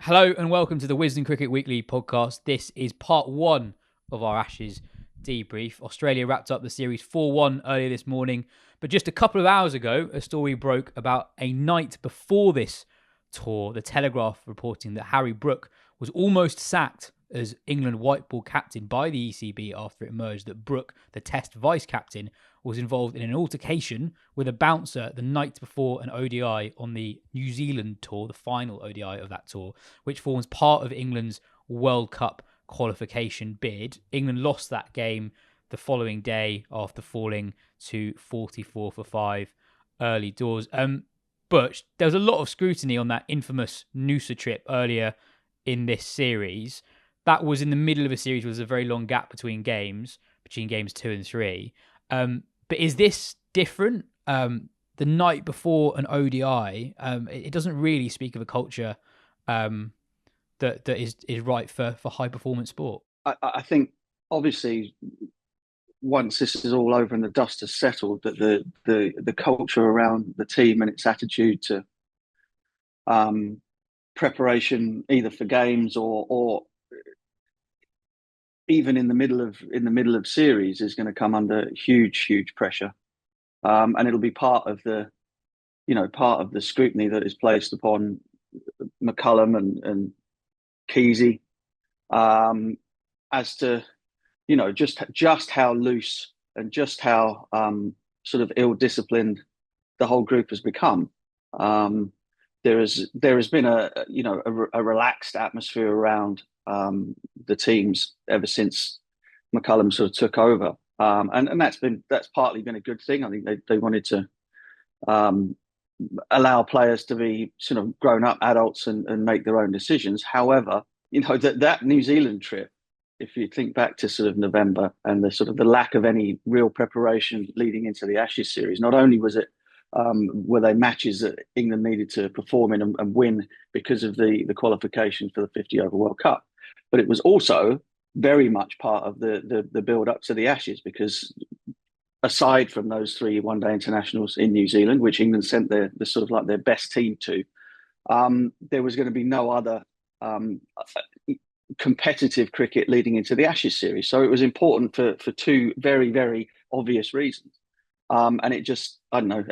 Hello and welcome to the Wisden Cricket Weekly podcast. This is part one of our Ashes debrief. Australia wrapped up the series 4-1 earlier this morning, but just a couple of hours ago, a story broke about a night before this tour. The Telegraph reporting that Harry Brook was almost sacked as England white ball captain by the ECB after it emerged that Brook, the Test vice captain, was involved in an altercation with a bouncer the night before an ODI on the New Zealand tour, the final ODI of that tour, which forms part of England's World Cup qualification bid. England lost that game the following day after falling to 44 for 5 early doors. Butch, there was a lot of scrutiny on that infamous Noosa trip earlier in this series. That was in the middle of a series where there's a very long gap between games 2 and 3. But is this different? The night before an ODI, it doesn't really speak of a culture that is right for high performance sport. I think obviously once this is all over and the dust has settled, that the culture around the team and its attitude to preparation, either for games or even in the middle of series, is going to come under huge pressure, and it'll be part of the scrutiny that is placed upon McCullum and Keasy, as to just how loose and just how sort of ill-disciplined the whole group has become. There has been a relaxed atmosphere around the teams ever since McCullum sort of took over, and that's partly been a good thing. I think they wanted to allow players to be sort of grown up adults and make their own decisions. However, that New Zealand trip, if you think back to sort of November and the lack of any real preparation leading into the Ashes series, not only were they matches that England needed to perform in and win because of the qualification for the 50 over World Cup, but it was also very much part of the build up to the Ashes, because aside from those 3 one-day internationals in New Zealand, which England sent their sort of like their best team to, there was going to be no other competitive cricket leading into the Ashes series. So it was important for 2 very, very obvious reasons. And it just, I don't know,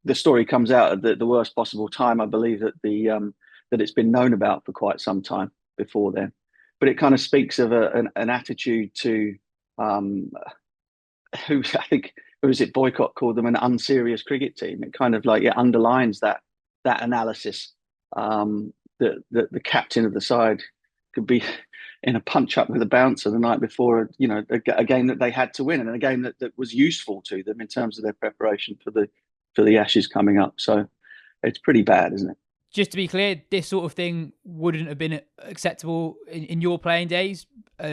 the story comes out at the worst possible time. I believe that that it's been known about for quite some time before then. But it kind of speaks of an attitude to who I think, who was it, Boycott called them an unserious cricket team. It kind of underlines that analysis, that the captain of the side could be in a punch up with a bouncer the night before, a game that they had to win, and a game that was useful to them in terms of their preparation for the Ashes coming up. So it's pretty bad, isn't it? Just to be clear, this sort of thing wouldn't have been acceptable in your playing days,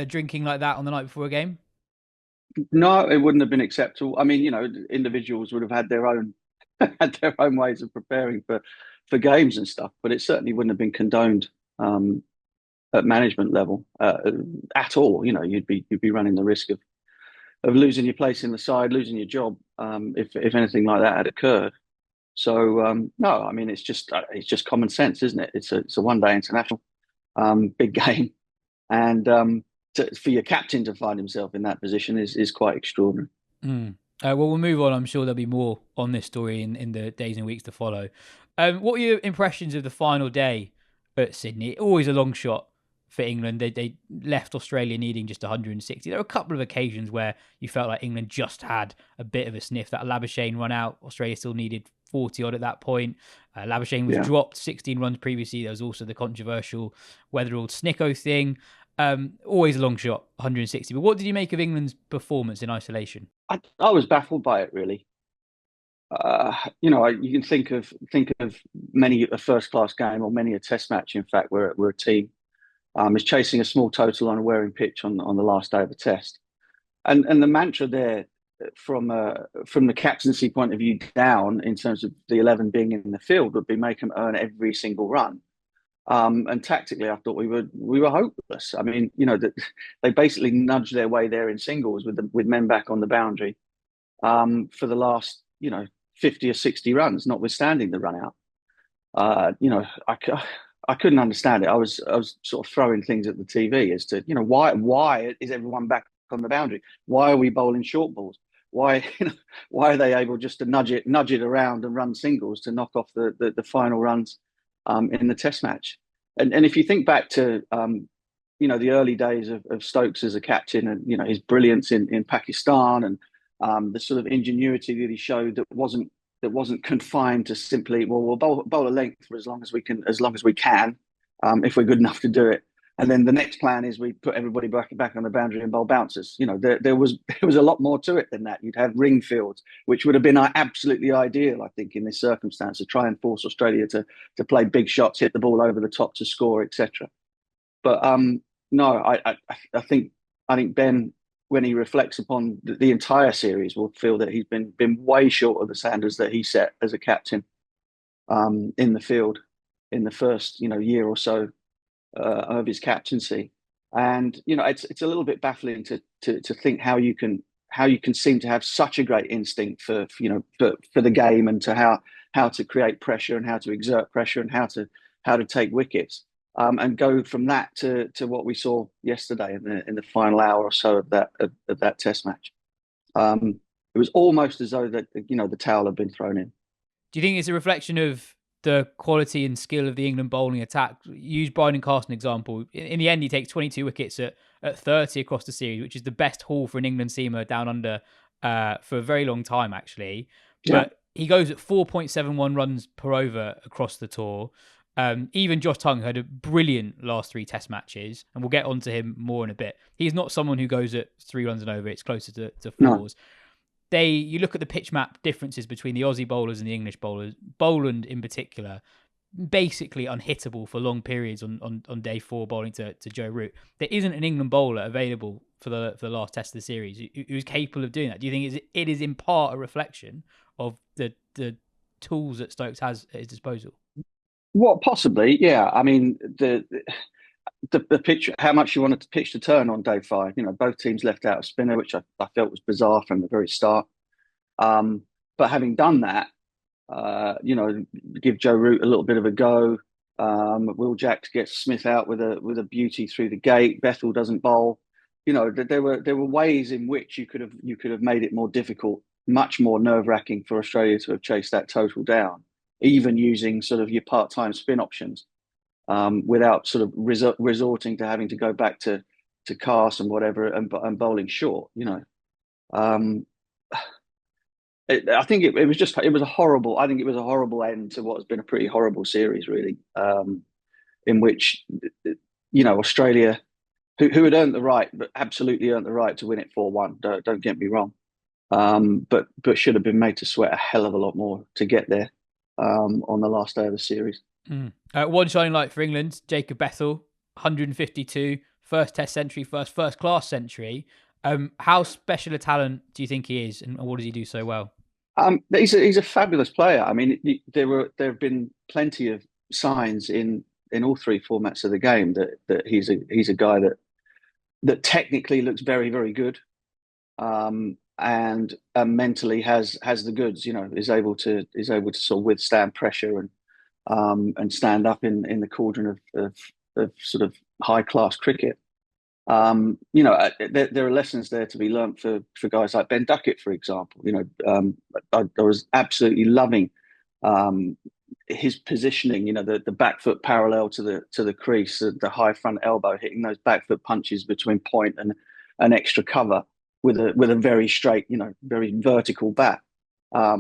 drinking like that on the night before a game? No, it wouldn't have been acceptable. I mean, individuals would have had their own ways of preparing for games and stuff, but it certainly wouldn't have been condoned at management level at all. You'd be running the risk of losing your place in the side, losing your job, if anything like that had occurred. So no, I mean, it's just common sense, isn't it? It's a one-day international, big game, and for your captain to find himself in that position is quite extraordinary. Well, we'll move on. I'm sure there'll be more on this story in the days and weeks to follow. What were your impressions of the final day at Sydney? Always a long shot for England. They left Australia needing just 160. There were a couple of occasions where you felt like England just had a bit of a sniff. That Labuschagne run out, Australia still needed 40 odd at that point. Labuschagne was dropped 16 runs previously. There was also the controversial Weatherall Snicko thing. Always a long shot, 160. But what did you make of England's performance in isolation? I was baffled by it, really. You can think of many a first class game or many a Test match, in fact, where a team is chasing a small total on a wearing pitch on the last day of a Test, and the mantra there from the captaincy point of view down, in terms of the 11 being in the field, would be make them earn every single run. And tactically, I thought we were hopeless. I mean, that they basically nudged their way there in singles with men back on the boundary for the last 50 or 60 runs, notwithstanding the run out. I couldn't understand it. I was sort of throwing things at the TV as to, why is everyone back on the boundary? Why are we bowling short balls? Why why are they able just to nudge it around and run singles to knock off the final runs in the Test match? And if you think back to the early days of Stokes as a captain, and his brilliance in Pakistan, and the sort of ingenuity that he showed that wasn't confined to simply, well, we'll bowl a length for as long as we can, if we're good enough to do it. And then the next plan is we put everybody back on the boundary and bowl bouncers. There was a lot more to it than that. You'd have ring fields, which would have been absolutely ideal, I think, in this circumstance, to try and force Australia to play big shots, hit the ball over the top to score, etc. But no, I think Ben, when he reflects upon the entire series, will feel that he's been way short of the standards that he set as a captain in the field in the first year or so of his captaincy. And it's a little bit baffling to think how you can seem to have such a great instinct for the game, and to how to create pressure and how to exert pressure and how to take wickets. And go from that to what we saw yesterday in the final hour or so of that Test match. It was almost as though that the towel had been thrown in. Do you think it's a reflection of the quality and skill of the England bowling attack? Use Bryan Carson example. In the end, he takes 22 wickets at 30 across the series, which is the best haul for an England seamer down under for a very long time, actually. Yeah. But he goes at 4.71 runs per over across the tour. Even Josh Tongue had a brilliant last three Test matches, and we'll get onto him more in a bit. He's not someone who goes at 3 runs and over. It's closer to 4s. No. You look at the pitch map differences between the Aussie bowlers and the English bowlers. Boland in particular, basically unhittable for long periods on day 4 bowling to Joe Root. There isn't an England bowler available for the last Test of the series who's capable of doing that. Do you think it is in part a reflection of the tools that Stokes has at his disposal? What, possibly, yeah. I mean, the pitch, how much you wanted the pitch to turn on day 5. Both teams left out a spinner, which I felt was bizarre from the very start. But having done that, give Joe Root a little bit of a go. Will Jacks gets Smith out with a beauty through the gate. Bethell doesn't bowl. There were ways in which you could have made it more difficult, much more nerve-wracking for Australia to have chased that total down, even using sort of your part-time spin options, without sort of resorting to having to go back to cast and whatever and bowling short. I think it was a horrible. I think it was a horrible end to what has been a pretty horrible series, really, in which Australia, who had earned the right, but absolutely earned the right to win it 4-1. Don't get me wrong, but should have been made to sweat a hell of a lot more to get there on the last day of the series. One shining light for England, Jacob Bethell, 152, first Test century, first class century. How special a talent do you think he is, and what does he do so well? He's a fabulous player. I mean, there have been plenty of signs in all 3 formats of the game that he's a guy that technically looks very, very good, and mentally has the goods. Is able to sort of withstand pressure and stand up in the cauldron of sort of high class cricket. There are lessons there to be learnt for guys like Ben Duckett, for example. I was absolutely loving his positioning. The back foot parallel to the crease, the high front elbow, hitting those back foot punches between point and an extra cover with a very straight, very vertical bat. How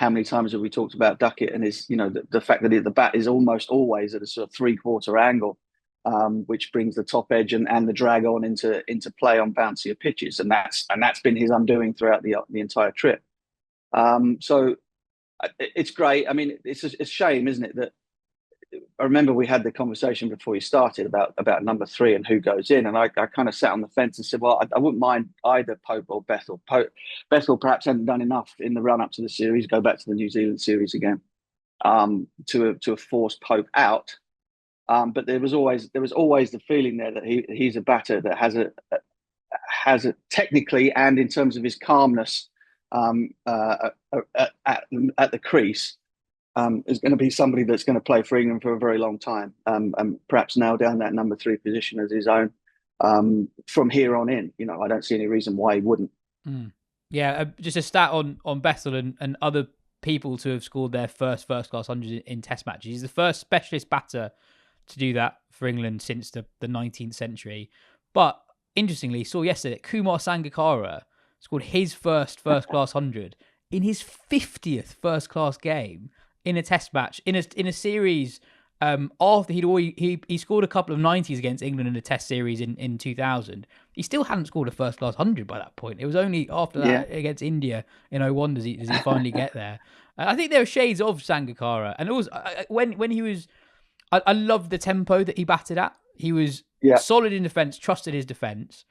many times have we talked about Duckett and his, the fact that the bat is almost always at a sort of 3/4 angle, which brings the top edge and the drag on into play on bouncier pitches, and that's been his undoing throughout the entire trip. So it's great. I mean, it's a shame, isn't it, that I remember we had the conversation before you started about number 3 and who goes in, and I kind of sat on the fence and said, well, I wouldn't mind either Pope or Bethell. Bethell perhaps hadn't done enough in the run up to the series. Go back to the New Zealand series again, to have forced Pope out. But there was always the feeling there that he's a batter that has a technically and in terms of his calmness at the crease, is going to be somebody that's going to play for England for a very long time, and perhaps nail down that number three position as his own from here on in. I don't see any reason why he wouldn't. Mm. Yeah, just a stat on Bethel and other people to have scored their first class hundred in Test matches. He's the first specialist batter to do that for England since the 19th century. But interestingly, saw yesterday that Kumar Sangakkara scored his first class hundred in his 50th first class game in a Test match in a series. After he scored a couple of 90s against England in a Test series in 2000, he still hadn't scored a first class hundred by that point. It was only after that against India in '01 does he finally get there. I think there are shades of Sangakkara, and it was when he was. I loved the tempo that he batted at. He was solid in defence, trusted his defence,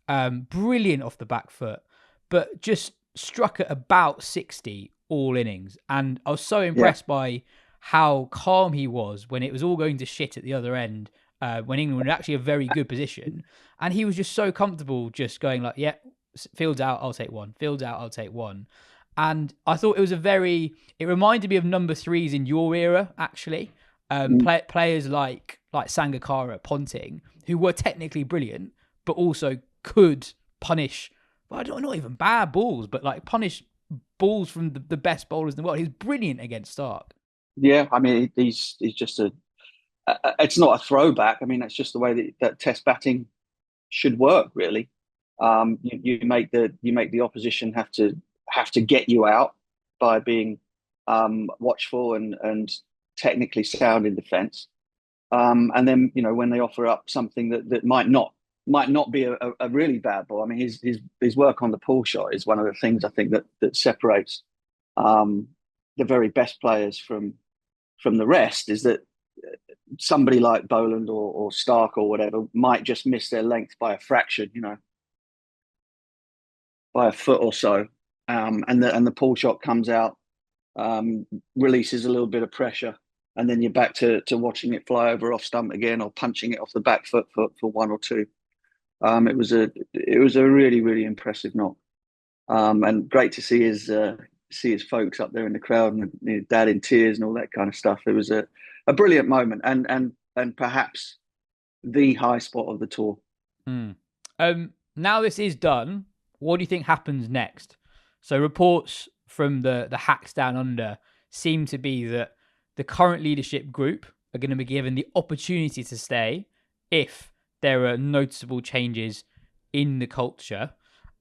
brilliant off the back foot, but just struck at about 60 all innings. And I was so impressed by how calm he was when it was all going to shit at the other end, when England were actually a very good position. And he was just so comfortable just going like, fields out, I'll take one. Fields out, I'll take one. And I thought it was it reminded me of number threes in your era, actually. Players like Sangakkara, Ponting, who were technically brilliant, but also could punish, not even bad balls, but like punish balls from the best bowlers in the world. He's brilliant against Stark. Yeah, I mean, he's just it's not a throwback. I mean, that's just the way that Test batting should work, really. You make the opposition have to get you out by being watchful and technically sound in defence, and then when they offer up something that might not be a really bad ball. I mean, his work on the pull shot is one of the things I think that separates the very best players from the rest, is that somebody like Boland or Stark or whatever might just miss their length by a fraction, by a foot or so, and the pull shot comes out, releases a little bit of pressure, and then you're back to watching it fly over off stump again or punching it off the back foot for one or two. It was a really, really impressive knock, and great to see his folks up there in the crowd and dad in tears and all that kind of stuff. It was a brilliant moment and perhaps the high spot of the tour. Now this is done, what do you think happens next? So reports from the hacks down under seem to be that the current leadership group are going to be given the opportunity to stay if there are noticeable changes in the culture.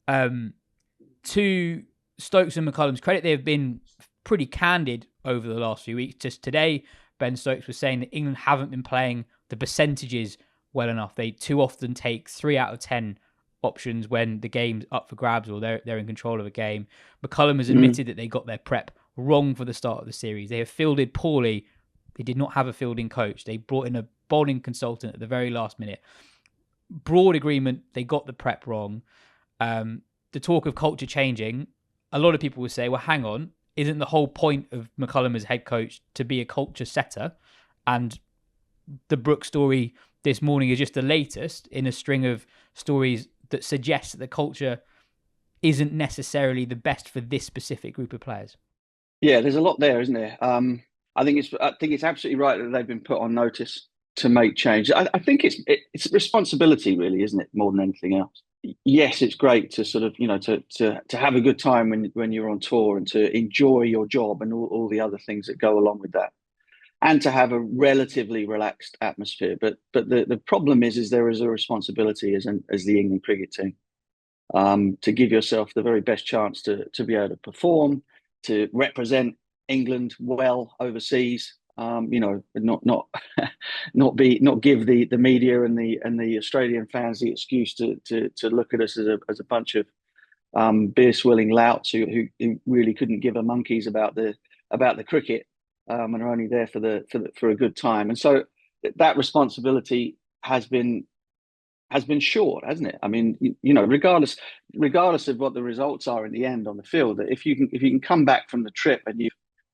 To Stokes and McCullum's credit, they have been pretty candid over the last few weeks. Just today, Ben Stokes was saying that England haven't been playing the percentages well enough. They too often take 3 out of 10 options when the game's up for grabs or they're in control of a game. McCullum has admitted that they got their prep wrong for the start of the series. They have fielded poorly. They did not have a fielding coach. They brought in a bowling consultant at the very last minute. Broad agreement, they got the prep wrong. The talk of culture changing, a lot of people would say, well, hang on, isn't the whole point of McCullum as head coach to be a culture setter? And the Brooks story this morning is just the latest in a string of stories that suggest that the culture isn't necessarily the best for this specific group of players. Yeah, there's a lot there, isn't there? I think it's absolutely right that they've been put on notice to make change. I think it's responsibility, really, isn't it? More than anything else. Yes, it's great to sort of to have a good time when you're on tour and to enjoy your job and all the other things that go along with that, and to have a relatively relaxed atmosphere. But the problem is there is a responsibility as the England cricket team to give yourself the very best chance to be able to perform, to represent England well overseas. Not give the media and the Australian fans the excuse to look at us as a bunch of beer swilling louts who really couldn't give a monkeys about the cricket, and are only there for a good time. And so that responsibility has been short, hasn't it? I mean, regardless of what the results are in the end on the field, if you can come back from the trip and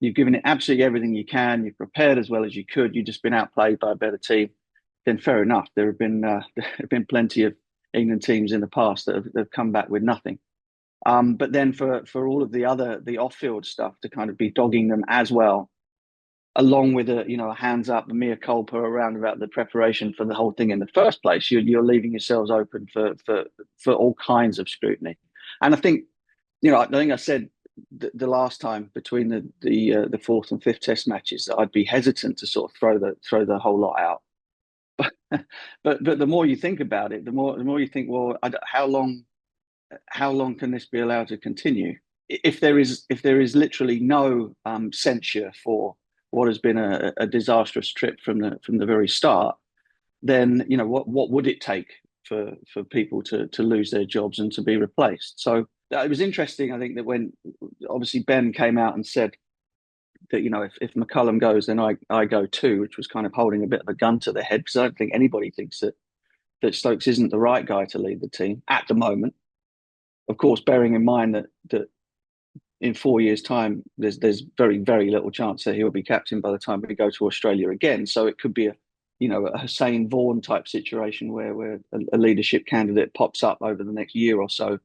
you've given it absolutely everything you can, you've prepared as well as you could, you've just been outplayed by a better team, then fair enough. There have been plenty of England teams in the past that have come back with nothing. But then for all of the off-field stuff to kind of be dogging them as well, along with a hands up, a mea culpa around about the preparation for the whole thing in the first place, you're leaving yourselves open for all kinds of scrutiny. And I think, I think I said the last time between the fourth and fifth Test matches that I'd be hesitant to sort of throw the whole lot out. But the more you think about it, the more you think, well, how long can this be allowed to continue? If there is literally no censure for what has been a disastrous trip from the very start, then what would it take for people to lose their jobs and to be replaced? So it was interesting, I think, that when obviously Ben came out and said that if McCullum goes, then I go too, which was kind of holding a bit of a gun to their head, because I don't think anybody thinks that Stokes isn't the right guy to lead the team at the moment. Of course, bearing in mind that in 4 years' time, there's very, very little chance that he'll be captain by the time we go to Australia again. So it could be a Hussein Vaughan type situation where a leadership candidate pops up over the next year or so,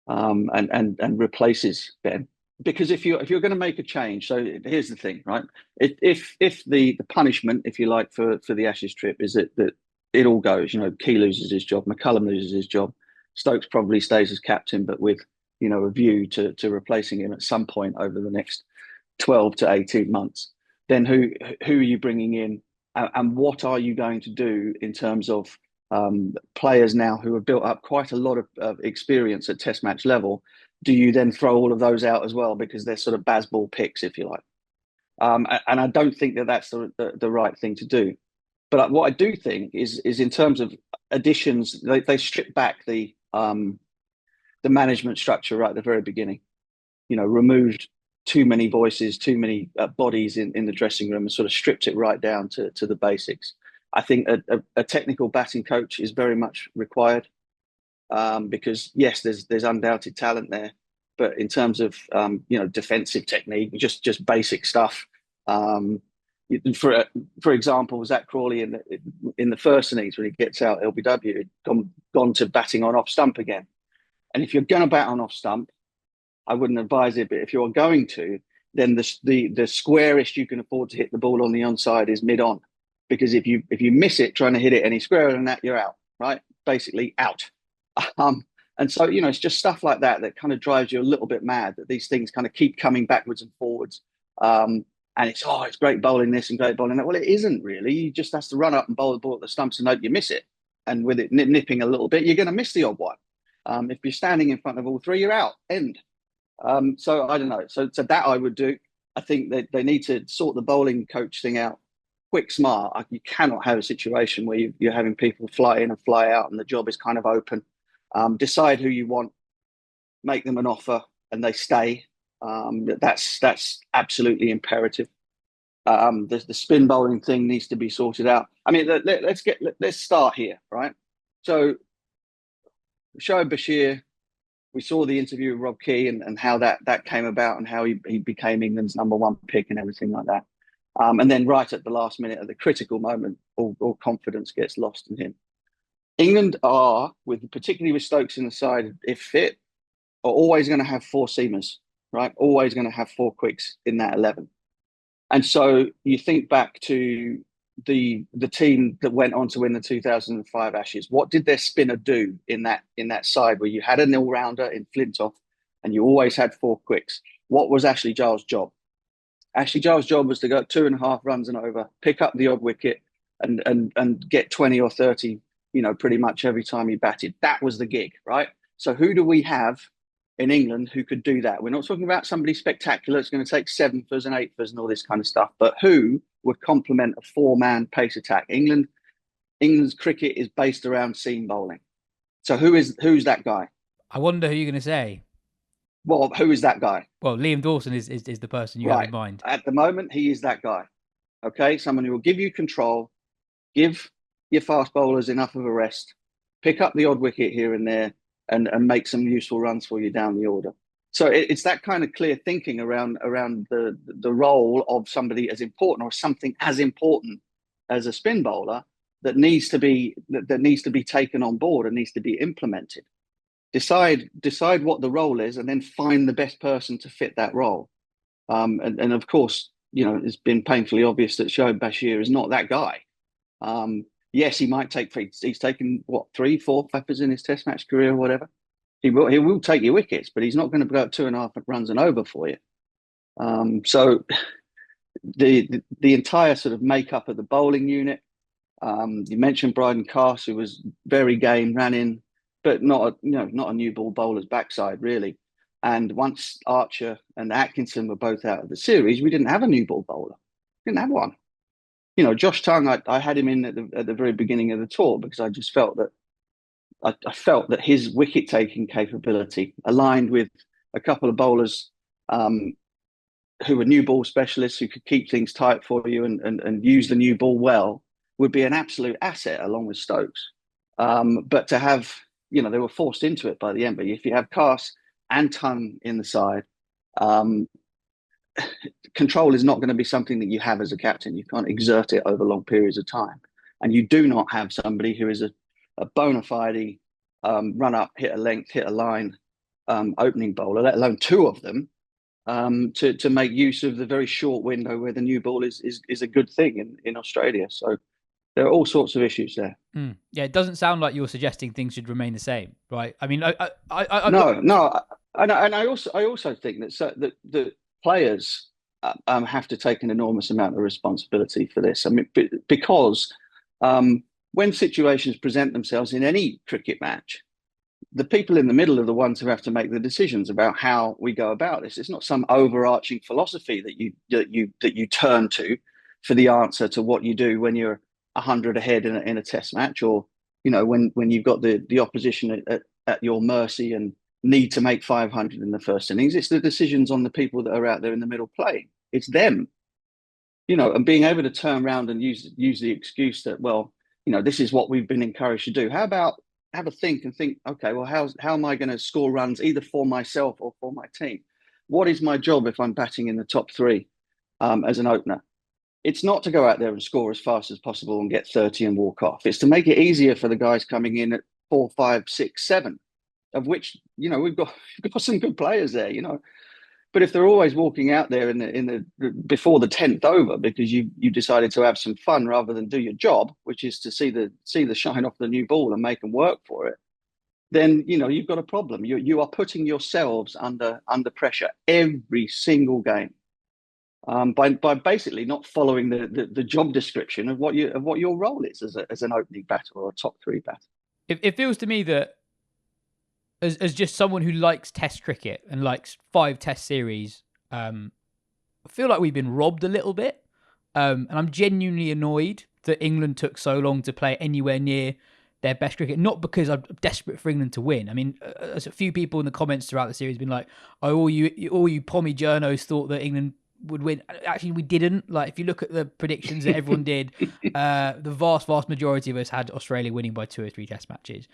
and replaces Ben. Because if you're going to make a change, so here's the thing, right? If the punishment, if you like, for the Ashes trip is that it all goes, Key loses his job, McCullum loses his job, Stokes probably stays as captain, but with a view to replacing him at some point over the next 12 to 18 months, then who are you bringing in, and what are you going to do in terms of players now who have built up quite a lot of experience at Test match level? Do you then throw all of those out as well because they're sort of Bazball picks, if you like? And I don't think that that's the right thing to do. But what I do think is in terms of additions, they strip back the management structure right at the very beginning. Removed too many voices, too many bodies in the dressing room, and sort of stripped it right down to the basics. I think a technical batting coach is very much required, because yes, there's undoubted talent there, but in terms of defensive technique, just basic stuff. For example, Zach Crawley in the first innings when he gets out LBW, gone to batting on off stump again. And if you're going to bat on off stump, I wouldn't advise it. But if you're going to, then the squarest you can afford to hit the ball on the onside is mid on, because if you miss it trying to hit it any squarer than that, you're out. Right, basically out. And so it's just stuff like that kind of drives you a little bit mad, that these things kind of keep coming backwards and forwards. And it's great bowling this and great bowling that. Well, it isn't really. You just have to run up and bowl the ball at the stumps and hope you miss it. And with it nipping a little bit, you're going to miss the odd one. If you're standing in front of all three, you're out. End. So I don't know. So that I would do. I think that they need to sort the bowling coach thing out quick, smart. You cannot have a situation where you're having people fly in and fly out and the job is kind of open. Decide who you want, make them an offer, and they stay. That's absolutely imperative. The spin bowling thing needs to be sorted out. I mean, let's start here, right? So Shoaib Bashir, we saw the interview with Rob Key and how that came about and how he became England's number one pick and everything like that. And then right at the last minute, at the critical moment, all confidence gets lost in him. England are, particularly with Stokes in the side, if fit, are always going to have four seamers, right? Always going to have four quicks in that 11. And so you think back to the team that went on to win the 2005 Ashes. What did their spinner do in that side where you had an all-rounder in Flintoff and you always had four quicks? What was Ashley Giles' job? Ashley Giles' job was to go 2.5 runs and over, pick up the odd wicket and get 20 or 30, pretty much every time he batted. That was the gig, right? So who do we have in England who could do that? We're not talking about somebody spectacular. It's going to take 7-fers and 8-fers and all this kind of stuff, but who would complement a 4-man pace attack? England's cricket is based around seam bowling. So who's that guy? I wonder who you're going to say. Well, who is that guy? Well, Liam Dawson is the person you have in mind. At the moment, he is that guy. Okay, someone who will give you control, give your fast bowlers enough of a rest, pick up the odd wicket here and there, and make some useful runs for you down the order. So it's that kind of clear thinking around the role of somebody as important or something as important as a spin bowler that needs to be taken on board and needs to be implemented. Decide what the role is, and then find the best person to fit that role. And of course, it's been painfully obvious that Shoaib Bashir is not that guy. Yes, he might take three. He's taken what, three, four peppers in his Test match career or whatever. He will take your wickets, but he's not going to go up 2.5 runs and over for you. So the entire sort of makeup of the bowling unit. You mentioned Bryden Cass, who was very game, ran in, but not a new ball bowler's backside really. And once Archer and Atkinson were both out of the series, we didn't have a new ball bowler. Didn't have one. Josh Tongue, I had him in at the very beginning of the tour because I just felt that I felt that his wicket taking capability, aligned with a couple of bowlers who were new ball specialists who could keep things tight for you and use the new ball well, would be an absolute asset along with Stokes. But to have, they were forced into it by the end. But if you have Cass and Tongue in the side, control is not going to be something that you have as a captain. You can't exert it over long periods of time. And you do not have somebody who is a bona fide run up, hit a length, hit a line opening bowler, let alone two of them, to make use of the very short window where the new ball is a good thing in Australia. So there are all sorts of issues there. Yeah, it doesn't sound like you're suggesting things should remain the same, right? I mean, no, and I also think that the players have to take an enormous amount of responsibility for this. I mean, because when situations present themselves in any cricket match, the people in the middle are the ones who have to make the decisions about how we go about this. It's not some overarching philosophy that you turn to for the answer to what you do when you're 100 ahead in a test match, or when you've got the opposition at your mercy and need to make 500 in the first innings. It's the decisions on the people that are out there in the middle playing. It's them, and being able to turn around and use the excuse that, well, this is what we've been encouraged to do. How about have a think, okay, well, how am I going to score runs either for myself or for my team? What is my job if I'm batting in the top three as an opener? It's not to go out there and score as fast as possible and get 30 and walk off. It's to make it easier for the guys coming in at 4, 5, 6, 7, of which, we've got some good players there, But if they're always walking out there in the before the 10th over because you decided to have some fun rather than do your job, which is to see the shine off the new ball and make them work for it, then you've got a problem. You are putting yourselves under pressure every single game by basically not following the job description of what your role is as an opening batter or a top three batter. It feels to me that as just someone who likes Test cricket and likes 5 Test series, I feel like we've been robbed a little bit, and I'm genuinely annoyed that England took so long to play anywhere near their best cricket. Not because I'm desperate for England to win. I mean, there's a few people in the comments throughout the series been like, "Oh, all you pommy journos thought that England would win." Actually, we didn't. Like, if you look at the predictions that everyone did, the vast majority of us had Australia winning by 2 or 3 Test matches.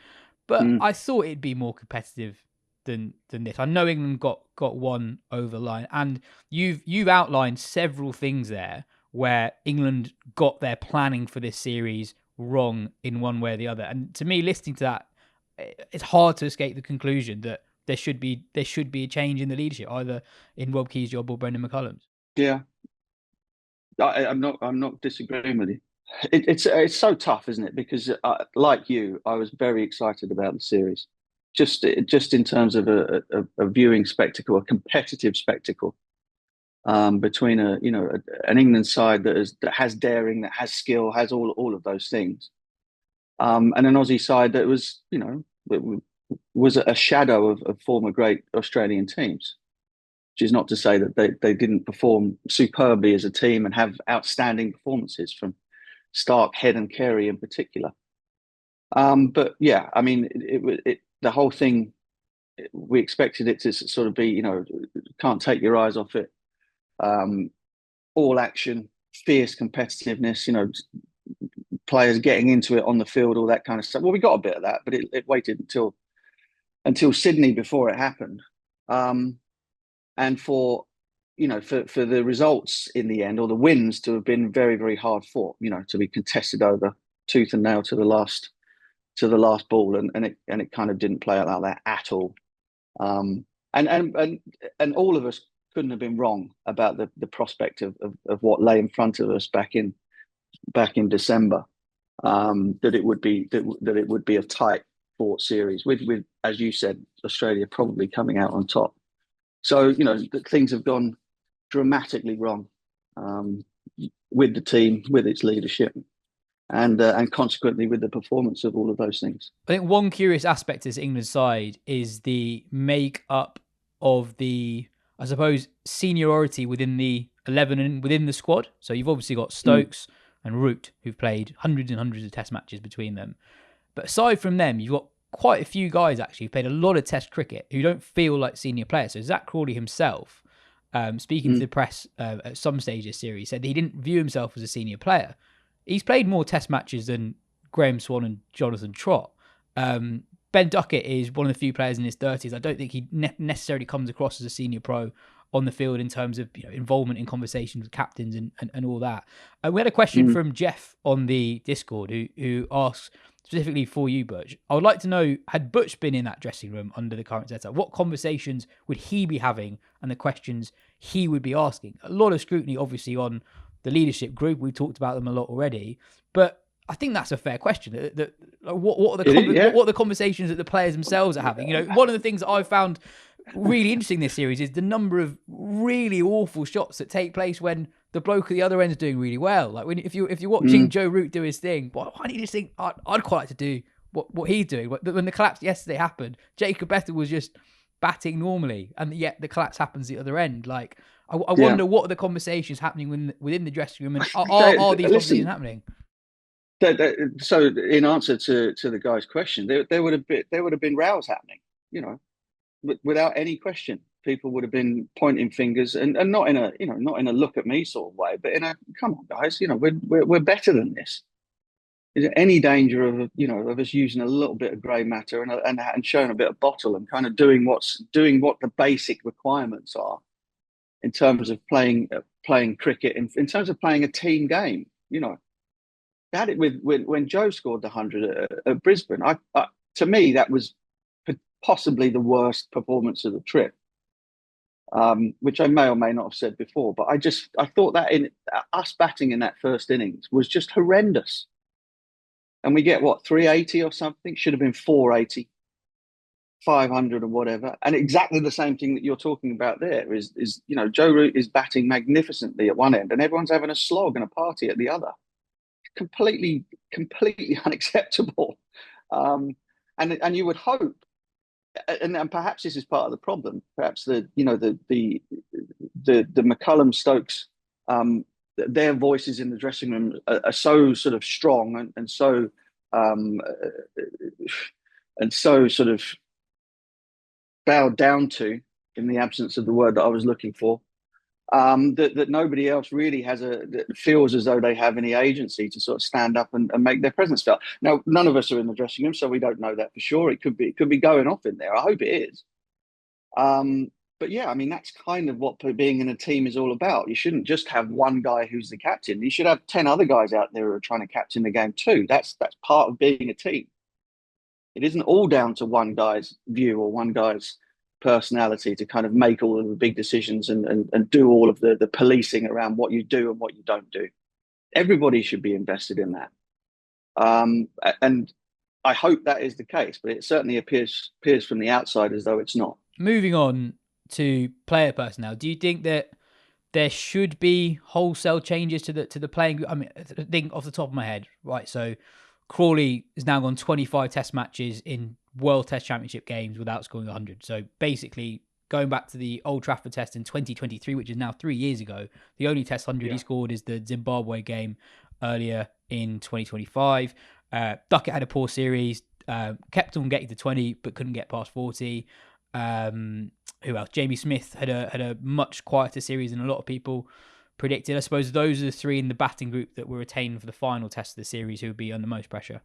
But I thought it'd be more competitive than this. I know England got one over the line, and you've outlined several things there where England got their planning for this series wrong in one way or the other. And to me, listening to that, it's hard to escape the conclusion that there should be a change in the leadership, either in Rob Key's job or Brendan McCullum's. Yeah, I'm not disagreeing with you. It's so tough, isn't it? Because like you, I was very excited about the series, just in terms of a viewing spectacle, a competitive spectacle between an England side that has daring, that has skill, has all of those things, and an Aussie side that was a shadow of former great Australian teams. Which is not to say that they didn't perform superbly as a team and have outstanding performances from Stark, Head, and Carey in particular. But yeah, I mean, the whole thing, we expected it to sort of be, can't take your eyes off it. All action, fierce competitiveness, players getting into it on the field, all that kind of stuff. Well, we got a bit of that, but it waited until Sydney before it happened. And for the results in the end, or the wins, to have been very, very hard fought, to be contested over tooth and nail to the last ball, and it kind of didn't play out like that at all. And all of us couldn't have been wrong about the prospect of what lay in front of us back in December. That it would be a tight fought series with, as you said, Australia probably coming out on top. So things have gone dramatically wrong with the team, with its leadership, and consequently with the performance of all of those things. I think one curious aspect to this England side is the make-up of the, I suppose, seniority within the 11 and within the squad. So you've obviously got Stokes and Root, who've played hundreds and hundreds of test matches between them. But aside from them, you've got quite a few guys actually who played a lot of test cricket who don't feel like senior players. So Zach Crawley himself, speaking to the press at some stage this series, said he didn't view himself as a senior player. He's played more test matches than Graham Swan and Jonathan Trott. Ben Duckett is one of the few players in his 30s. I don't think he necessarily comes across as a senior pro on the field in terms of involvement in conversations with captains and all that. We had a question from Jeff on the Discord who asks specifically for you, Butch. I would like to know, had Butch been in that dressing room under the current setup, what conversations would he be having and the questions he would be asking? A lot of scrutiny, obviously, on the leadership group. We've talked about them a lot already, but I think that's a fair question. What are the conversations that the players themselves are having? One of the things that I've found really interesting this series is the number of really awful shots that take place when the bloke at the other end is doing really well. Like if you're watching Joe Root do his thing, why do you just think I'd quite like to do what he's doing? When the collapse yesterday happened, Jacob Bethel was just batting normally, and yet the collapse happens at the other end. Like I wonder what are the conversations happening within the dressing room, and are these conversations happening? So, in answer to the guy's question, there would have been rows happening. Without any question, people would have been pointing fingers, and not in a look at me sort of way, but in a come on guys, we're better than this. Is there any danger of us using a little bit of grey matter and showing a bit of bottle and kind of doing what the basic requirements are in terms of playing cricket, in terms of playing a team game? They had it with when Joe scored the 100 at Brisbane. To me, that was possibly the worst performance of the trip, which I may or may not have said before. But I thought that in us batting in that first innings was just horrendous. And we get 380 or something? Should have been 480, 500 or whatever. And exactly the same thing that you're talking about there is Joe Root is batting magnificently at one end, and everyone's having a slog and a party at the other. Completely unacceptable. And you would hope, and perhaps this is part of the problem. Perhaps the McCullum Stokes, their voices in the dressing room are so sort of strong and so sort of bowed down to, in the absence of the word that I was looking for. That nobody else really feels as though they have any agency to sort of stand up and make their presence felt. Now, none of us are in the dressing room, so we don't know that for sure. It could be going off in there. I hope it is. But yeah, I mean, that's kind of what being in a team is all about. You shouldn't just have one guy who's the captain. You should have 10 other guys out there who are trying to captain the game too. That's part of being a team. It isn't all down to one guy's view or one guy's personality to kind of make all of the big decisions and do all of the policing around what you do and what you don't do. Everybody should be invested in that. And I hope that is the case, but it certainly appears from the outside as though it's not. Moving on to player personnel, do you think that there should be wholesale changes to the playing group? I mean, I think off the top of my head, right? So Crawley has now gone 25 test matches in World Test Championship games without scoring 100. So basically, going back to the Old Trafford test in 2023, which is now 3 years ago, the only test 100 he scored is the Zimbabwe game earlier in 2025. Duckett had a poor series, kept on getting to 20, but couldn't get past 40. Who else? Jamie Smith had a much quieter series than a lot of people predicted. I suppose those are the three in the batting group that were retained for the final test of the series who would be under most pressure.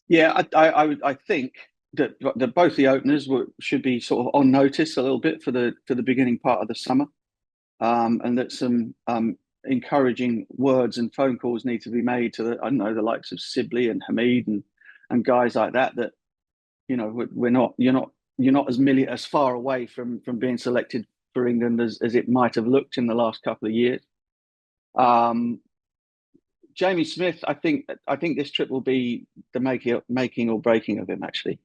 Yeah, I think that both the openers should be sort of on notice a little bit for the beginning part of the summer, and that some encouraging words and phone calls need to be made to the likes of Sibley and Hamid and guys like that you're not as far away from being selected for England as it might have looked in the last couple of years. Um, Jamie Smith, I think this trip will be the making or breaking of him. Actually,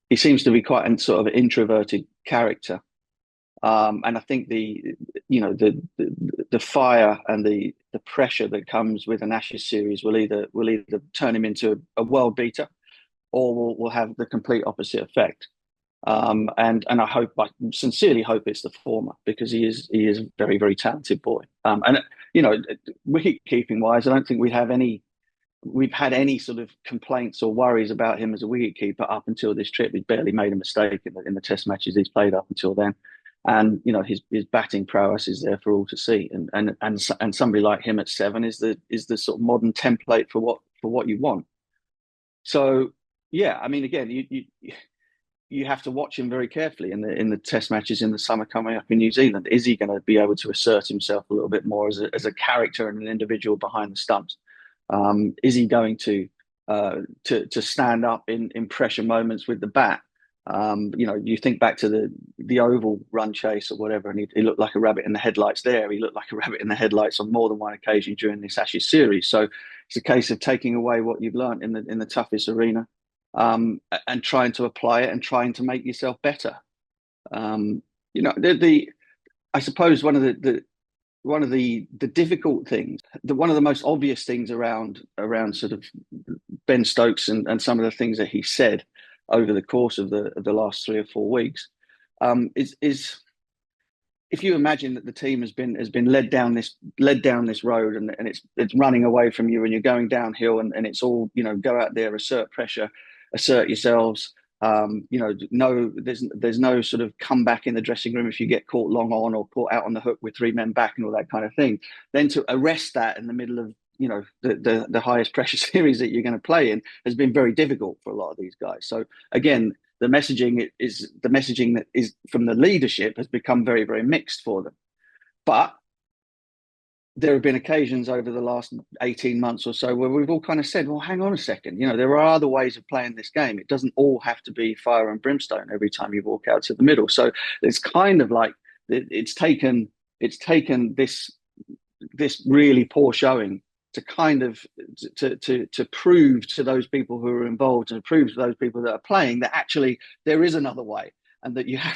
he seems to be quite a sort of introverted character, and I think the fire and the pressure that comes with an Ashes series will either turn him into a world beater, or will have the complete opposite effect. And I sincerely hope it's the former, because he is a very, very talented boy. And wicket keeping wise, I don't think we've had any sort of complaints or worries about him as a wicket keeper up until this trip. He's barely made a mistake in the Test matches he's played up until then, and his batting prowess is there for all to see. And somebody like him at 7 is the sort of modern template for what you want. So yeah, I mean, again, you have to watch him very carefully in the Test matches in the summer coming up in New Zealand. Is he going to be able to assert himself a little bit more as a character and an individual behind the stumps? Is he going to stand up in pressure moments with the bat? You think back to the Oval run chase or whatever, and he looked like a rabbit in the headlights there. He looked like a rabbit in the headlights on more than one occasion during this Ashes series. So it's a case of taking away what you've learned in the toughest arena, and trying to apply it and trying to make yourself better. I suppose one of the difficult things, one of the most obvious things around sort of Ben Stokes and some of the things that he said over the course of the last 3 or 4 weeks, is if you imagine that the team has been led down this road, and it's running away from you, and you're going downhill, and it's all, go out there, assert pressure, assert yourselves. There's no sort of comeback in the dressing room if you get caught long on or caught out on the hook with 3 men back and all that kind of thing. Then to arrest that in the middle of the highest pressure series that you're going to play in has been very difficult for a lot of these guys. So again, the messaging that is from the leadership has become very, very mixed for them. But there have been occasions over the last 18 months or so where we've all kind of said, well, hang on a second, there are other ways of playing this game. It doesn't all have to be fire and brimstone every time you walk out to the middle. So it's kind of like it's taken this really poor showing to kind of to prove to those people who are involved, and prove to those people that are playing, that actually there is another way, and that you have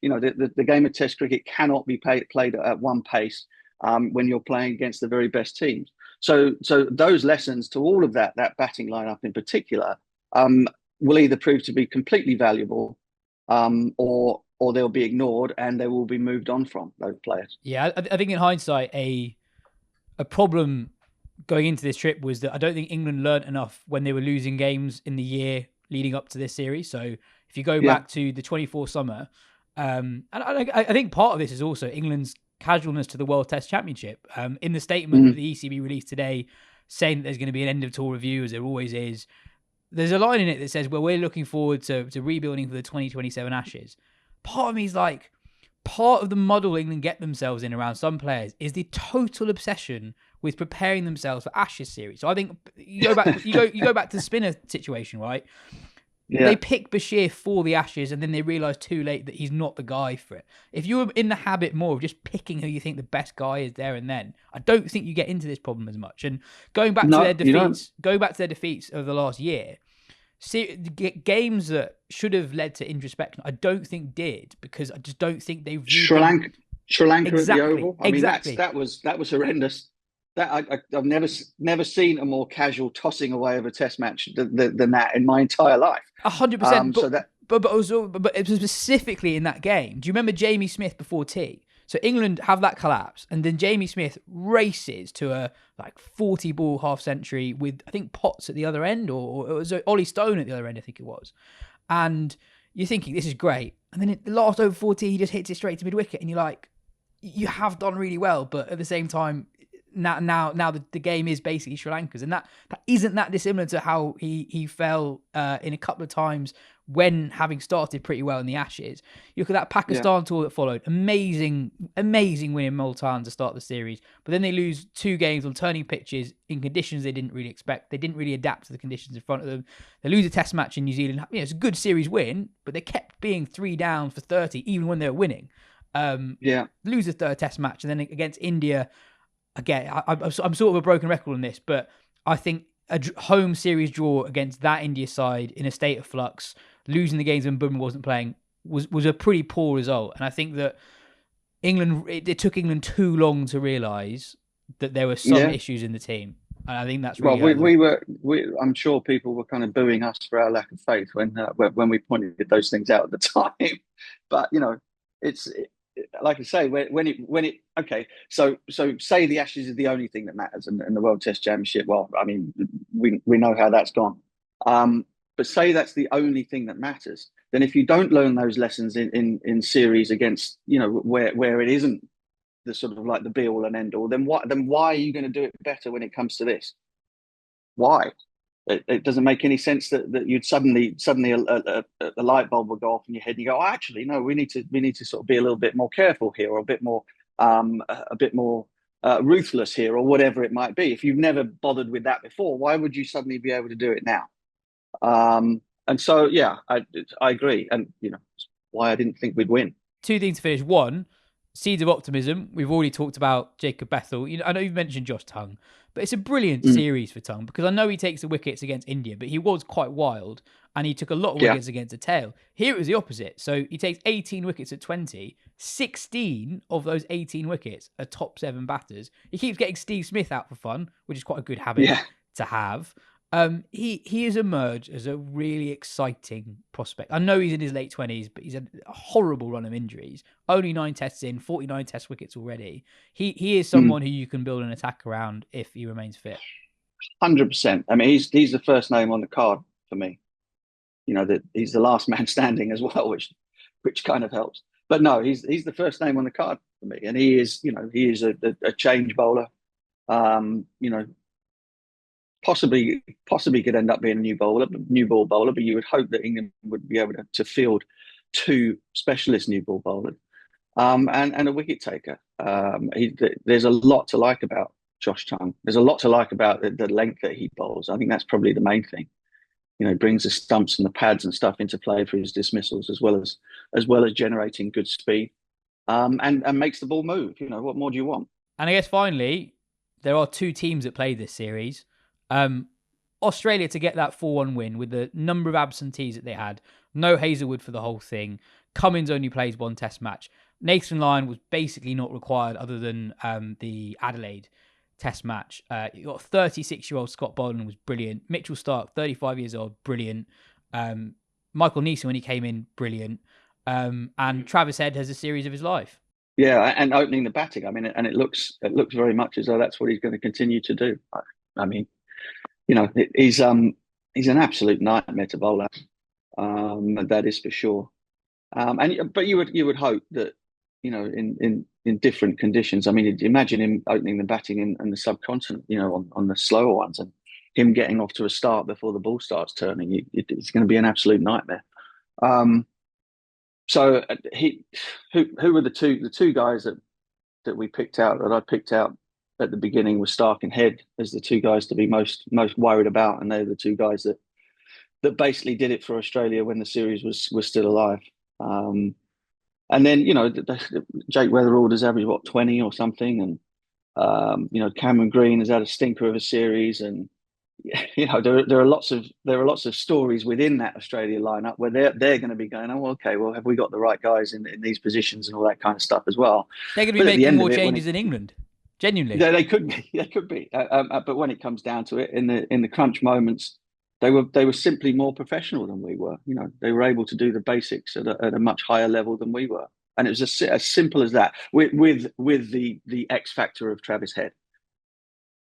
the game of Test cricket cannot be played at one pace when you're playing against the very best teams. So those lessons to all of that batting lineup in particular will either prove to be completely valuable, or they'll be ignored and they will be moved on from, those players. Yeah, I think in hindsight, a problem going into this trip was that I don't think England learnt enough when they were losing games in the year leading up to this series. So if you go back to the 24 summer, and I think part of this is also England's casualness to the World Test Championship. In the statement that the ECB released today, saying that there's going to be an end of tour review, as there always is, there's a line in it that says, well, we're looking forward to rebuilding for the 2027 Ashes. Part of me is like, part of the muddle England get themselves in around some players is the total obsession with preparing themselves for Ashes series. So I think you go back to the spinner situation, right? Yeah. They pick Bashir for the Ashes, and then they realise too late that he's not the guy for it. If you were in the habit more of just picking who you think the best guy is there and then, I don't think you get into this problem as much. And going back to their defeats of the last year, games that should have led to introspection, I don't think did, because I just don't think they've Sri Lanka exactly, at the Oval. I mean, that was horrendous. That I've never seen a more casual tossing away of a Test match than that in my entire life. 100%. But specifically in that game, do you remember Jamie Smith before tea? So England have that collapse, and then Jamie Smith races to a 40-ball half century with, I think, Potts at the other end, or it was Ollie Stone at the other end, I think it was. And you're thinking, this is great. And then the last over 40, he just hits it straight to mid-wicket, and you're like, you have done really well, but at the same time, now the game is basically Sri Lanka's, and that isn't that dissimilar to how he fell in a couple of times when having started pretty well in the Ashes. You look at that Yeah, Pakistan tour that followed. Amazing win in Multan to start the series. But then they lose 2 games on turning pitches in conditions they didn't really expect. They didn't really adapt to the conditions in front of them. They lose a test match in New Zealand. It's a good series win, but they kept being 3 down for 30, even when they were winning. yeah, Lose the third test match. And then against India, again, I'm sort of a broken record on this, but I think a home series draw against that India side in a state of flux, losing the games when Bumrah wasn't playing, was a pretty poor result. And I think that it took England too long to realise that there were some yeah. issues in the team, and I think that's Well, really hurt them. I'm sure people were kind of booing us for our lack of faith when we pointed those things out at the time. But it's like I say, okay. So say the Ashes is the only thing that matters, and the World Test Championship. Well, I mean, we know how that's gone. But say that's the only thing that matters. Then if you don't learn those lessons in series against where it isn't the sort of like the be all and end all, then why are you going to do it better when it comes to this? Why? It doesn't make any sense that you'd suddenly a light bulb will go off in your head and you go, oh, actually, no, we need to sort of be a little bit more careful here, or a bit more ruthless here, or whatever it might be. If you've never bothered with that before, why would you suddenly be able to do it now? And so, yeah, I agree, and why I didn't think we'd win. 2 things to finish. One, seeds of optimism. We've already talked about Jacob Bethel. I know you've mentioned Josh Tongue, but it's a brilliant series for Tongue, because I know he takes the wickets against India, but he was quite wild and he took a lot of wickets against the tail. Here it was the opposite. So he takes 18 wickets at 20. 16 of those 18 wickets are top 7 batters. He keeps getting Steve Smith out for fun, which is quite a good habit to have. He has emerged as a really exciting prospect. I know he's in his late 20s, but he's had a horrible run of injuries. Only 9 tests in, 49 test wickets already. He is someone who you can build an attack around if he remains fit. 100%. I mean, he's the first name on the card for me. That he's the last man standing as well, which kind of helps. But no, he's the first name on the card for me, and he is a change bowler. Possibly could end up being a new ball bowler, but you would hope that England would be able to field 2 specialist new ball bowlers, and a wicket taker. There's a lot to like about Josh Tongue. There's a lot to like about the length that he bowls. I think that's probably the main thing. Brings the stumps and the pads and stuff into play for his dismissals, as well as generating good speed, and makes the ball move. What more do you want? And I guess finally, there are 2 teams that played this series. Australia to get that 4-1 win with the number of absentees that they had. No Hazelwood for the whole thing. Cummins only plays 1 test match. Nathan Lyon was basically not required other than the Adelaide test match. You got 36-year-old Scott Boland was brilliant. Mitchell Starc, 35 years old, brilliant. Michael Neeson, when he came in, brilliant. And Travis Head has a series of his life. Yeah, and opening the batting. I mean, and it looks very much as though that's what he's going to continue to do. I mean, he's an absolute nightmare to bowl at. That is for sure. But you would hope that in different conditions. I mean, imagine him opening the batting in the subcontinent, on the slower ones, and him getting off to a start before the ball starts turning. It's going to be an absolute nightmare. So who were the two guys that we picked out, that I picked out at the beginning, was Starc and Head as the 2 guys to be most worried about, and they're the 2 guys that basically did it for Australia when the series was still alive. And then Jake Weatherald has averaged 20 or something, and Cameron Green has had a stinker of a series, and there are lots of stories within that Australia lineup where they're going to be going, oh, okay, well, have we got the right guys in these positions and all that kind of stuff as well? They're going to be making more changes than England. Genuinely, they could be. But when it comes down to it, in the crunch moments, they were simply more professional than we were. They were able to do the basics at a much higher level than we were, and it was as simple as that. With the X factor of Travis Head.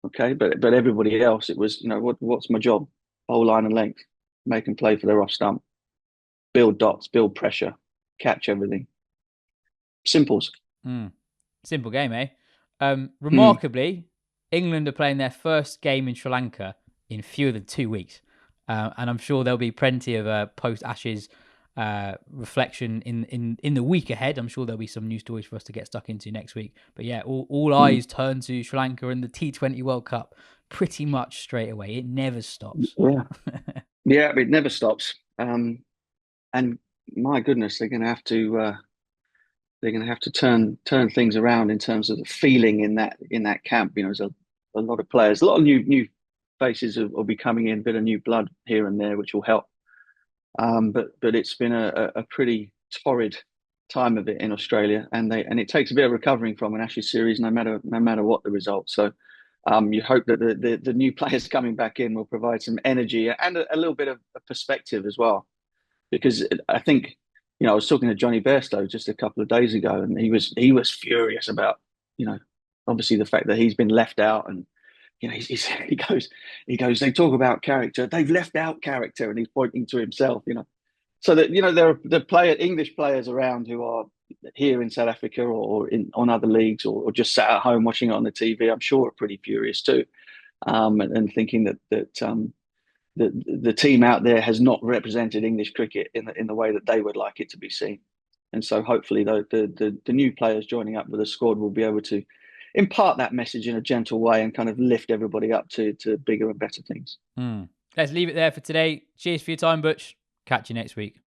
Okay, but everybody else, it was what's my job? Whole line and length, make them play for their off stump, build dots, build pressure, catch everything. Simples. Simple game, eh? Remarkably, England are playing their first game in Sri Lanka in fewer than 2 weeks. And I'm sure there'll be plenty of post Ashes reflection in the week ahead. I'm sure there'll be some news stories for us to get stuck into next week. But yeah, all eyes turn to Sri Lanka and the T20 World Cup pretty much straight away. It never stops. Yeah, yeah, it never stops. And my goodness, they're going to have to turn things around in terms of the feeling in that camp. You know, there's a lot of players, a lot of new faces will be coming in, a bit of new blood here and there, which will help. But it's been a pretty torrid time of it in Australia, and it takes a bit of recovering from an Ashes series, no matter what the result. So you hope that the new players coming back in will provide some energy and a little bit of a perspective as well, because I think, you know, I was talking to Johnny Bairstow just a couple of days ago, and he was furious about, you know, obviously the fact that he's been left out, and you know, he goes, they talk about character, they've left out character, and he's pointing to himself, you know. So that, you know, there are English players around who are here in South Africa or on other leagues, or just sat at home watching it on the TV. I'm sure are pretty furious too, and thinking that the team out there has not represented English cricket in the way that they would like it to be seen. And so hopefully the new players joining up with the squad will be able to impart that message in a gentle way and kind of lift everybody up to bigger and better things. Let's leave it there for today. Cheers for your time, Butch. Catch you next week.